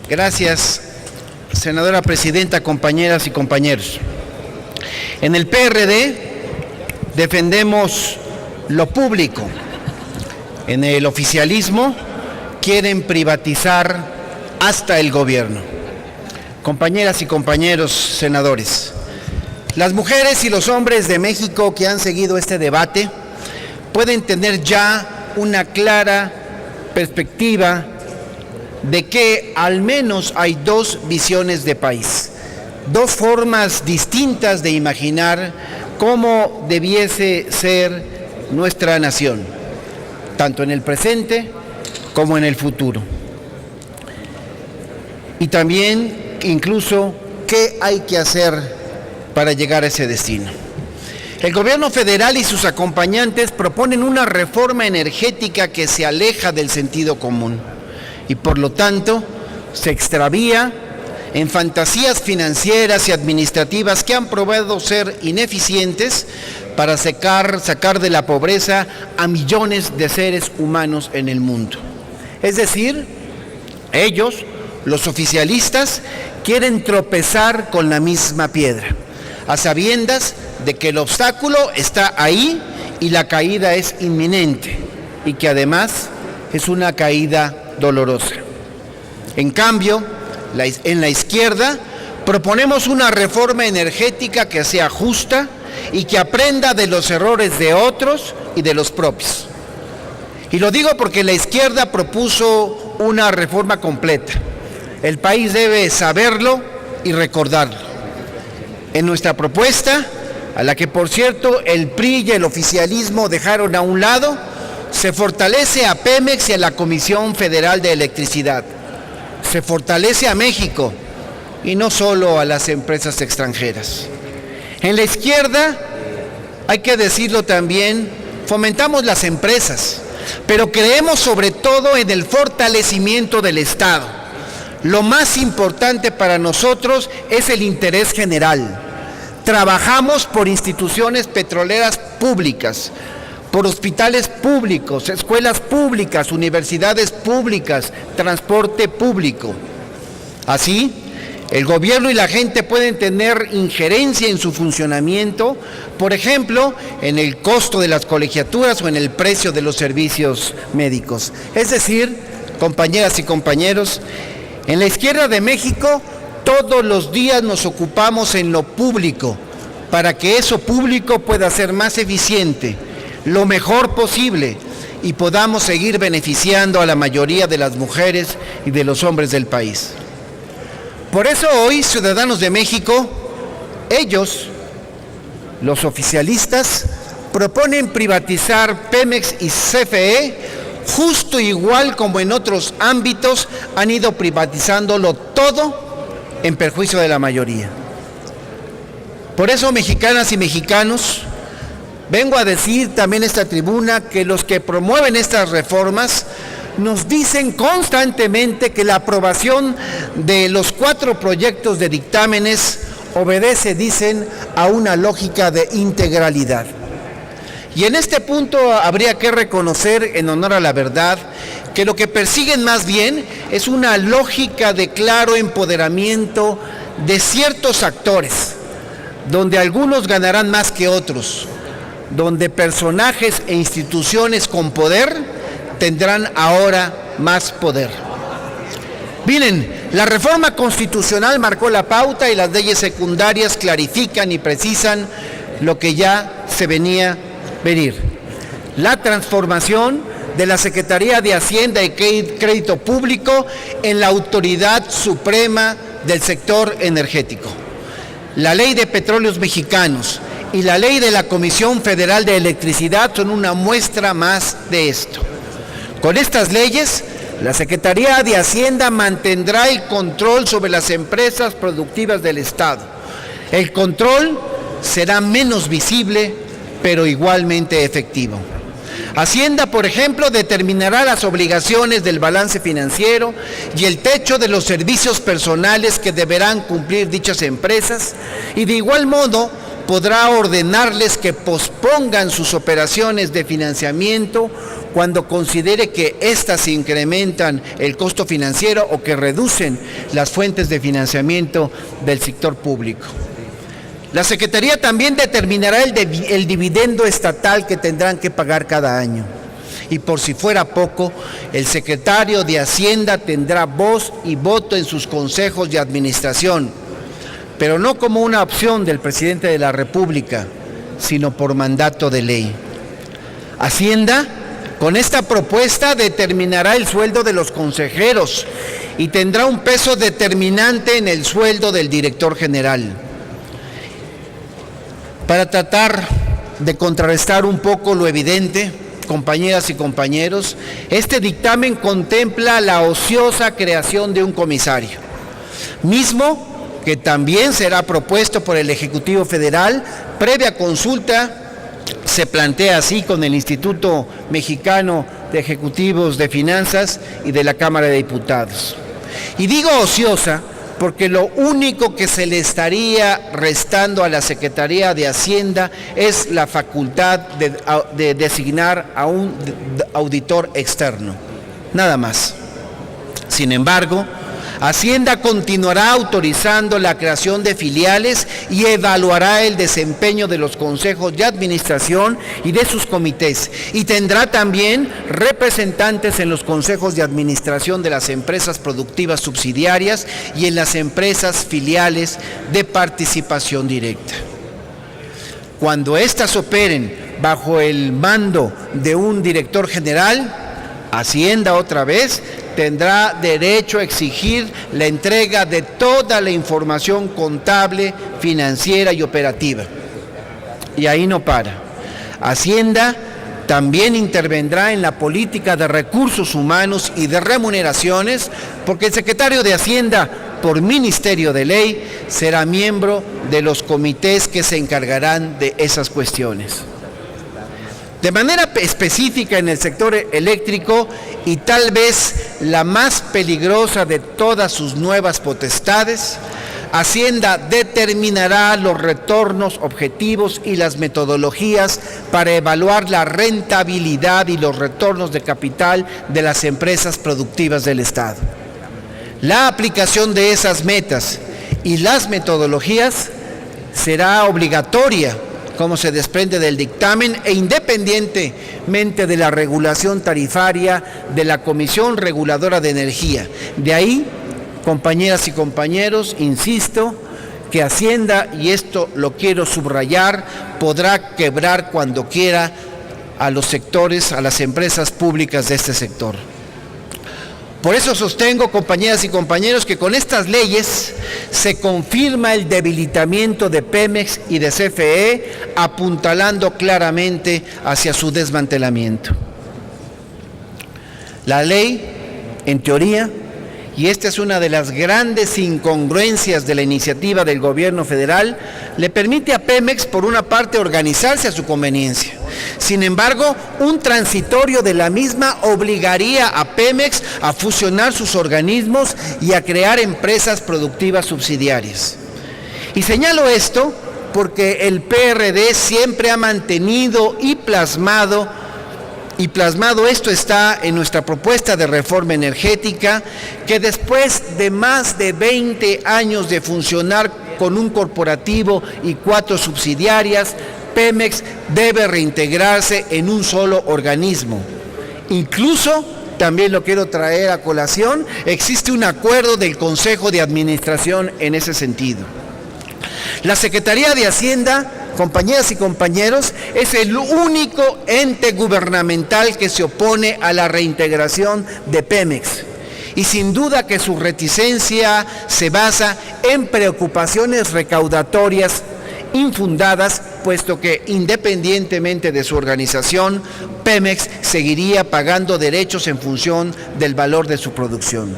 Gracias, senadora presidenta, compañeras y compañeros. En el PRD defendemos lo público. En el oficialismo quieren privatizar hasta el gobierno. Compañeras y compañeros senadores, las mujeres y los hombres de México que han seguido este debate pueden tener ya una clara perspectiva de que al menos hay dos visiones de país, dos formas distintas de imaginar cómo debiese ser nuestra nación, tanto en el presente como en el futuro. Y también, incluso, ¿qué hay que hacer para llegar a ese destino? El gobierno federal y sus acompañantes proponen una reforma energética que se aleja del sentido común y, por lo tanto, se extravía en fantasías financieras y administrativas que han probado ser ineficientes para sacar de la pobreza a millones de seres humanos en el mundo. Es decir, ellos, los oficialistas, quieren tropezar con la misma piedra, a sabiendas de que el obstáculo está ahí y la caída es inminente, y que además es una caída dolorosa. En cambio, en la izquierda proponemos una reforma energética que sea justa y que aprenda de los errores de otros y de los propios. Y lo digo porque la izquierda propuso una reforma completa. El país debe saberlo y recordarlo. En nuestra propuesta, a la que por cierto el PRI y el oficialismo dejaron a un lado, se fortalece a Pemex y a la Comisión Federal de Electricidad. Se fortalece a México y no solo a las empresas extranjeras. En la izquierda, hay que decirlo también, fomentamos las empresas, pero creemos sobre todo en el fortalecimiento del Estado. Lo más importante para nosotros es el interés general. Trabajamos por instituciones petroleras públicas, por hospitales públicos, escuelas públicas, universidades públicas, transporte público. Así, el gobierno y la gente pueden tener injerencia en su funcionamiento, por ejemplo, en el costo de las colegiaturas o en el precio de los servicios médicos. Es decir, compañeras y compañeros, en la izquierda de México todos los días nos ocupamos en lo público para que eso público pueda ser más eficiente, lo mejor posible, y podamos seguir beneficiando a la mayoría de las mujeres y de los hombres del país. Por eso hoy, ciudadanos de México, ellos, los oficialistas, proponen privatizar Pemex y CFE justo igual como en otros ámbitos han ido privatizándolo todo en perjuicio de la mayoría. Por eso, mexicanas y mexicanos, vengo a decir también en esta tribuna que los que promueven estas reformas nos dicen constantemente que la aprobación de los 4 proyectos de dictámenes obedece, dicen, a una lógica de integralidad. Y en este punto habría que reconocer, en honor a la verdad, que lo que persiguen más bien es una lógica de claro empoderamiento de ciertos actores, donde algunos ganarán más que otros, donde personajes e instituciones con poder tendrán ahora más poder. Miren, la reforma constitucional marcó la pauta y las leyes secundarias clarifican y precisan lo que ya se venía venir. La transformación de la Secretaría de Hacienda y Crédito Público en la Autoridad Suprema del Sector Energético. La Ley de Petróleos Mexicanos y la Ley de la Comisión Federal de Electricidad son una muestra más de esto. Con estas leyes, la Secretaría de Hacienda mantendrá el control sobre las empresas productivas del Estado. El control será menos visible, pero igualmente efectivo. Hacienda, por ejemplo, determinará las obligaciones del balance financiero y el techo de los servicios personales que deberán cumplir dichas empresas, y de igual modo podrá ordenarles que pospongan sus operaciones de financiamiento cuando considere que éstas incrementan el costo financiero o que reducen las fuentes de financiamiento del sector público. La Secretaría también determinará el dividendo estatal que tendrán que pagar cada año. Y por si fuera poco, el secretario de Hacienda tendrá voz y voto en sus consejos de administración, pero no como una opción del presidente de la República, sino por mandato de ley. Hacienda, con esta propuesta, determinará el sueldo de los consejeros y tendrá un peso determinante en el sueldo del director general. Para tratar de contrarrestar un poco lo evidente, compañeras y compañeros, este dictamen contempla la ociosa creación de un comisario, mismo que también será propuesto por el Ejecutivo Federal, previa consulta, se plantea así con el Instituto Mexicano de Ejecutivos de Finanzas y de la Cámara de Diputados. Y digo ociosa porque lo único que se le estaría restando a la Secretaría de Hacienda es la facultad de designar a un auditor externo, nada más. Sin embargo, Hacienda continuará autorizando la creación de filiales y evaluará el desempeño de los consejos de administración y de sus comités, y tendrá también representantes en los consejos de administración de las empresas productivas subsidiarias y en las empresas filiales de participación directa. Cuando éstas operen bajo el mando de un director general, Hacienda otra vez tendrá derecho a exigir la entrega de toda la información contable, financiera y operativa. Y ahí no para. Hacienda también intervendrá en la política de recursos humanos y de remuneraciones, porque el secretario de Hacienda, por ministerio de ley, será miembro de los comités que se encargarán de esas cuestiones. De manera específica en el sector eléctrico, y tal vez la más peligrosa de todas sus nuevas potestades, Hacienda determinará los retornos objetivos y las metodologías para evaluar la rentabilidad y los retornos de capital de las empresas productivas del Estado. La aplicación de esas metas y las metodologías será obligatoria, como se desprende del dictamen, e independientemente de la regulación tarifaria de la Comisión Reguladora de Energía. De ahí, compañeras y compañeros, insisto, que Hacienda, y esto lo quiero subrayar, podrá quebrar cuando quiera a los sectores, a las empresas públicas de este sector. Por eso sostengo, compañeras y compañeros, que con estas leyes se confirma el debilitamiento de Pemex y de CFE, apuntalando claramente hacia su desmantelamiento. La ley, en teoría, y esta es una de las grandes incongruencias de la iniciativa del gobierno federal, le permite a Pemex, por una parte, organizarse a su conveniencia. Sin embargo, un transitorio de la misma obligaría a Pemex a fusionar sus organismos y a crear empresas productivas subsidiarias. Y señalo esto porque el PRD siempre ha mantenido y plasmado esto está en nuestra propuesta de reforma energética, que después de más de 20 años de funcionar con un corporativo y 4 subsidiarias, Pemex debe reintegrarse en un solo organismo. Incluso, también lo quiero traer a colación, existe un acuerdo del Consejo de Administración en ese sentido. La Secretaría de Hacienda, compañeras y compañeros, es el único ente gubernamental que se opone a la reintegración de Pemex. Y sin duda que su reticencia se basa en preocupaciones recaudatorias infundadas, puesto que independientemente de su organización, Pemex seguiría pagando derechos en función del valor de su producción.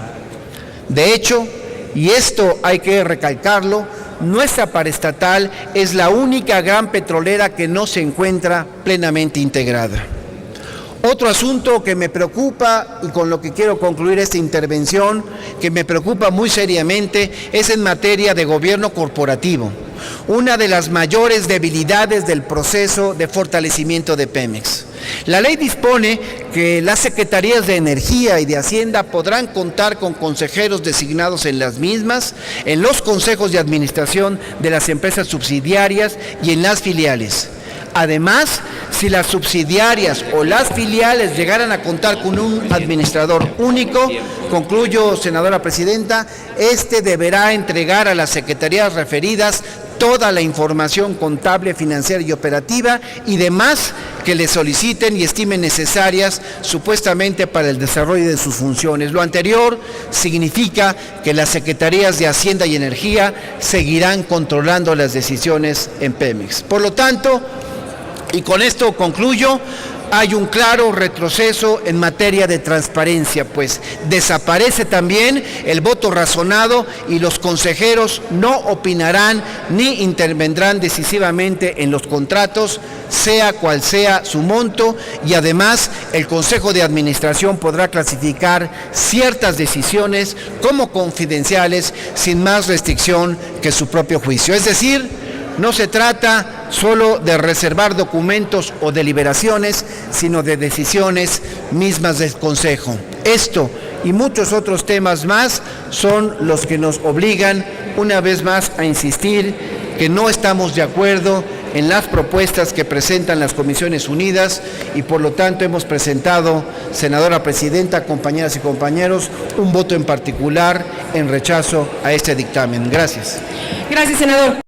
De hecho, y esto hay que recalcarlo, nuestra paraestatal es la única gran petrolera que no se encuentra plenamente integrada. Otro asunto que me preocupa, y con lo que quiero concluir esta intervención, que me preocupa muy seriamente, es en materia de gobierno corporativo, una de las mayores debilidades del proceso de fortalecimiento de Pemex. La ley dispone que las Secretarías de Energía y de Hacienda podrán contar con consejeros designados en las mismas, en los consejos de administración de las empresas subsidiarias y en las filiales. Además, si las subsidiarias o las filiales llegaran a contar con un administrador único, concluyo, senadora presidenta, este deberá entregar a las secretarías referidas toda la información contable, financiera y operativa y demás que le soliciten y estimen necesarias supuestamente para el desarrollo de sus funciones. Lo anterior significa que las Secretarías de Hacienda y Energía seguirán controlando las decisiones en Pemex. Por lo tanto, y con esto concluyo, hay un claro retroceso en materia de transparencia, pues desaparece también el voto razonado y los consejeros no opinarán ni intervendrán decisivamente en los contratos, sea cual sea su monto, y además el Consejo de Administración podrá clasificar ciertas decisiones como confidenciales sin más restricción que su propio juicio. Es decir, no se trata solo de reservar documentos o deliberaciones, sino de decisiones mismas del Consejo. Esto y muchos otros temas más son los que nos obligan una vez más a insistir que no estamos de acuerdo en las propuestas que presentan las Comisiones Unidas y por lo tanto hemos presentado, senadora presidenta, compañeras y compañeros, un voto en particular en rechazo a este dictamen. Gracias. Gracias, senador.